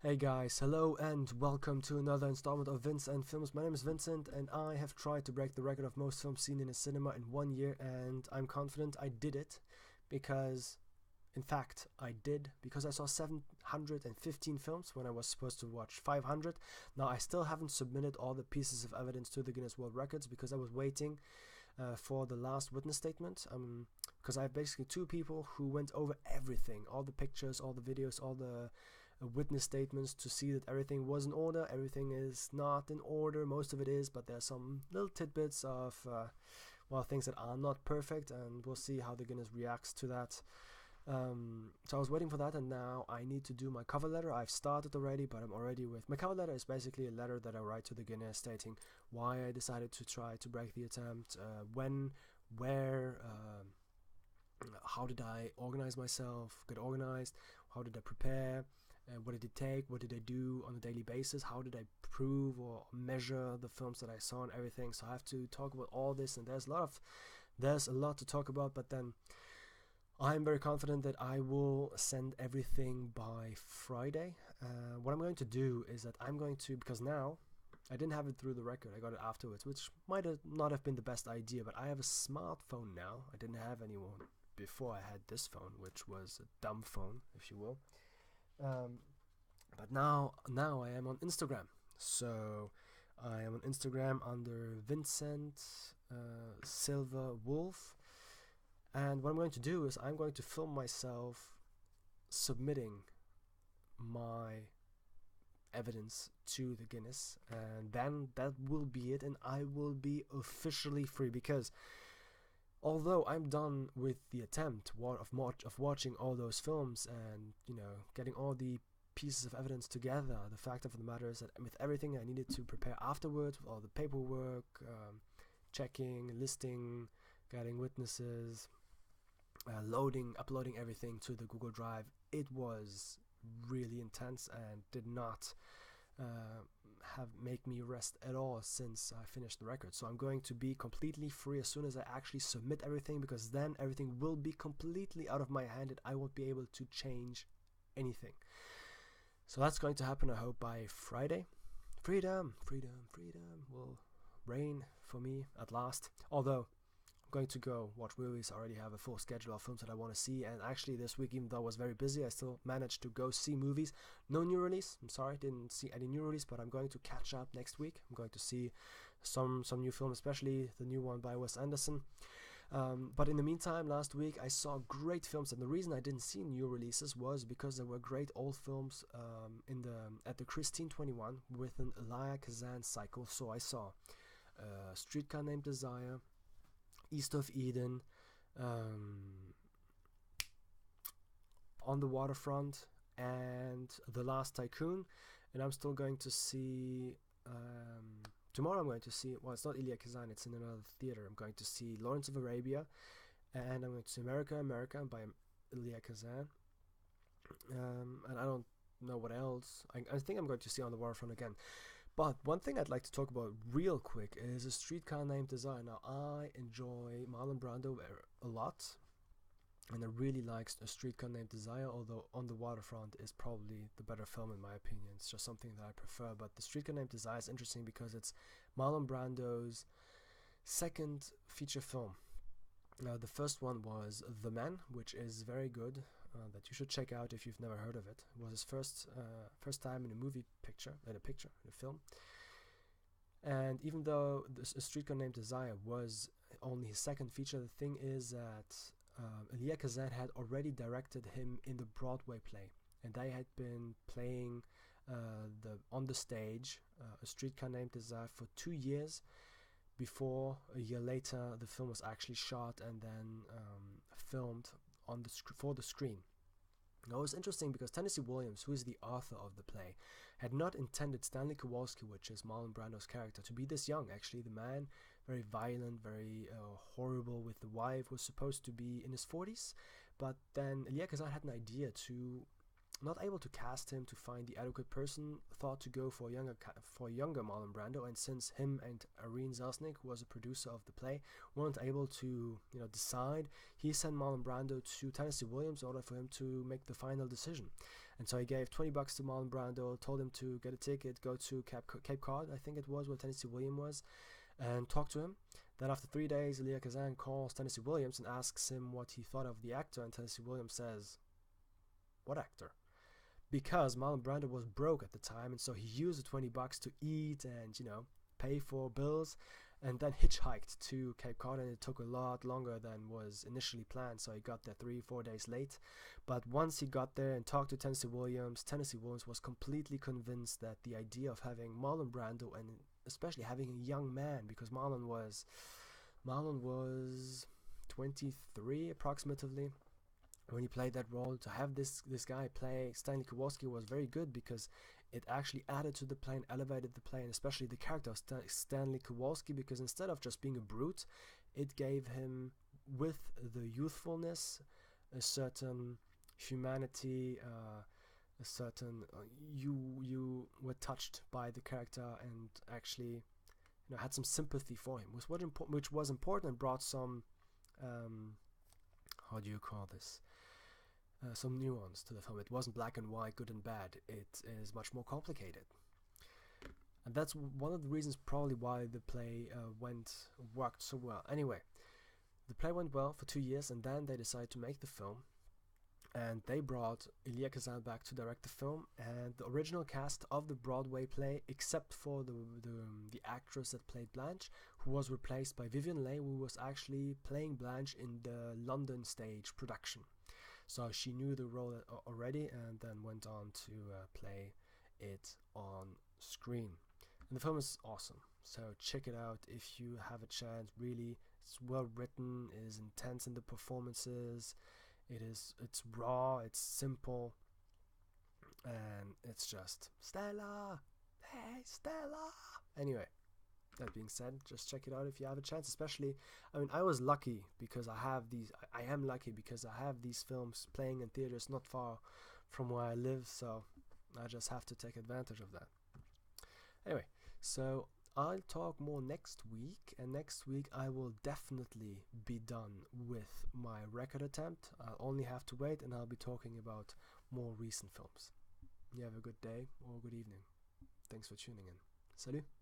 Hey guys, hello and welcome to another installment of Vincent Films. My name is Vincent and I have tried to break the record of most films seen in a cinema in 1 year, and I'm confident I did it because, in fact, I did, because I saw 715 films when I was supposed to watch 500. Now, I still haven't submitted all the pieces of evidence to the Guinness World Records because I was waiting for the last witness statement. Because I have basically two people who went over everything, all the pictures, all the videos, all the witness statements, to see that everything was in order. Everything is not in order, most of it is, but there's some little tidbits of things that are not perfect, and we'll see how the Guinness reacts to that. So I was waiting for that, and now I need to do my cover letter. I've started already, but I'm already with my cover letter. Is basically a letter that I write to the Guinness stating why I decided to try to break the attempt, when, where, how did I organize myself, get organized, how did I prepare, what did it take, what did I do on a daily basis, how did I prove or measure the films that I saw and everything. So I have to talk about all this, and there's a lot to talk about, but then I'm very confident that I will send everything by Friday. What I'm going to do is that I'm going to, because now I didn't have it through the record, I got it afterwards, which might have not have been the best idea, but I have a smartphone now. I didn't have anyone before I had this phone, which was a dumb phone, if you will. But now I am on Instagram. So I am on Instagram under Vincent Silver Wolf. And what I'm going to do is I'm going to film myself submitting my evidence to the Guinness, and then that will be it, and I will be officially free. Because although I'm done with the attempt of watching all those films and getting all the pieces of evidence together, the fact of the matter is that with everything I needed to prepare afterwards, with all the paperwork, checking, listing, getting witnesses, uploading everything to the Google Drive, it was really intense and did not make me rest at all since I finished the record. So I'm going to be completely free as soon as I actually submit everything, because then everything will be completely out of my hand and I won't be able to change anything. So that's going to happen, I hope, by Friday. Freedom will reign for me at last. Although I'm going to go watch movies. I already have a full schedule of films that I want to see, and actually this week, even though I was very busy, I still managed to go see movies. No new release, I'm sorry, didn't see any new release, but I'm going to catch up next week. I'm going to see some new film, especially the new one by Wes Anderson. But in the meantime, last week I saw great films, and the reason I didn't see new releases was because there were great old films at the Christine 21 with an Elia Kazan cycle. So I saw Streetcar Named Desire, East of Eden, On the Waterfront, and The Last Tycoon. And I'm still going to see tomorrow I'm going to see, well, it's not Elia Kazan, it's in another theater. I'm going to see Lawrence of Arabia, and I'm going to see America by Elia Kazan. And I don't know what else. I think I'm going to see On the Waterfront again. But one thing I'd like to talk about real quick is A Streetcar Named Desire. Now, I enjoy Marlon Brando a lot, and I really like A Streetcar Named Desire, although On the Waterfront is probably the better film in my opinion. It's just something that I prefer. But The Streetcar Named Desire is interesting because it's Marlon Brando's second feature film. Now, the first one was The Man, which is very good, that you should check out if you've never heard of it. It was his first time in a film. And even though A Streetcar Named Desire was only his second feature, the thing is that Elia Kazan had already directed him in the Broadway play, and they had been playing on the stage A Streetcar Named Desire for 2 years before a year later the film was actually shot and then filmed for the screen. Now, it was interesting because Tennessee Williams, who is the author of the play, had not intended Stanley Kowalski, which is Marlon Brando's character, to be this young. Actually, the man, very violent, very horrible with the wife, was supposed to be in his 40s. But then Elia Kazan had an idea to not able to cast him to find the adequate person, thought to go for a younger Marlon Brando. And since him and Irene Zelznick, who was a producer of the play, weren't able to decide, he sent Marlon Brando to Tennessee Williams in order for him to make the final decision. And so he gave $20 to Marlon Brando, told him to get a ticket, go to Cape Cod, I think it was, where Tennessee Williams was, and talk to him. Then after 3 days, Elia Kazan calls Tennessee Williams and asks him what he thought of the actor, and Tennessee Williams says, "What actor?" Because Marlon Brando was broke at the time, and so he used the $20 to eat and pay for bills, and then hitchhiked to Cape Cod, and it took a lot longer than was initially planned. So he got there 3-4 days late. But once he got there and talked to Tennessee Williams was completely convinced that the idea of having Marlon Brando, and especially having a young man, because Marlon was 23 approximately when he played that role, to have this guy play Stanley Kowalski was very good, because it actually added to the play and elevated the play, and especially the character of Stanley Kowalski, because instead of just being a brute, it gave him, with the youthfulness, a certain humanity, a certain you were touched by the character and actually had some sympathy for him, which was important, and brought some how do you call this? Some nuance to the film. It wasn't black and white, good and bad. It is much more complicated. And that's one of the reasons probably why the play worked so well. Anyway, the play went well for 2 years, and then they decided to make the film. And they brought Elia Kazan back to direct the film, and the original cast of the Broadway play, except for the actress that played Blanche, who was replaced by Vivien Leigh, who was actually playing Blanche in the London stage production. So she knew the role already, and then went on to play it on screen. And the film is awesome, so check it out if you have a chance. Really, it's well written, it is intense in the performances, it's raw, it's simple, and it's just Stella, hey Stella. Anyway, that being said, just check it out if you have a chance. Especially, I was lucky because I am lucky because I have these films playing in theaters not far from where I live, so I just have to take advantage of that. Anyway, so I'll talk more next week, and next week I will definitely be done with my record attempt. I'll only have to wait, and I'll be talking about more recent films. You have a good day or good evening. Thanks for tuning in. Salut!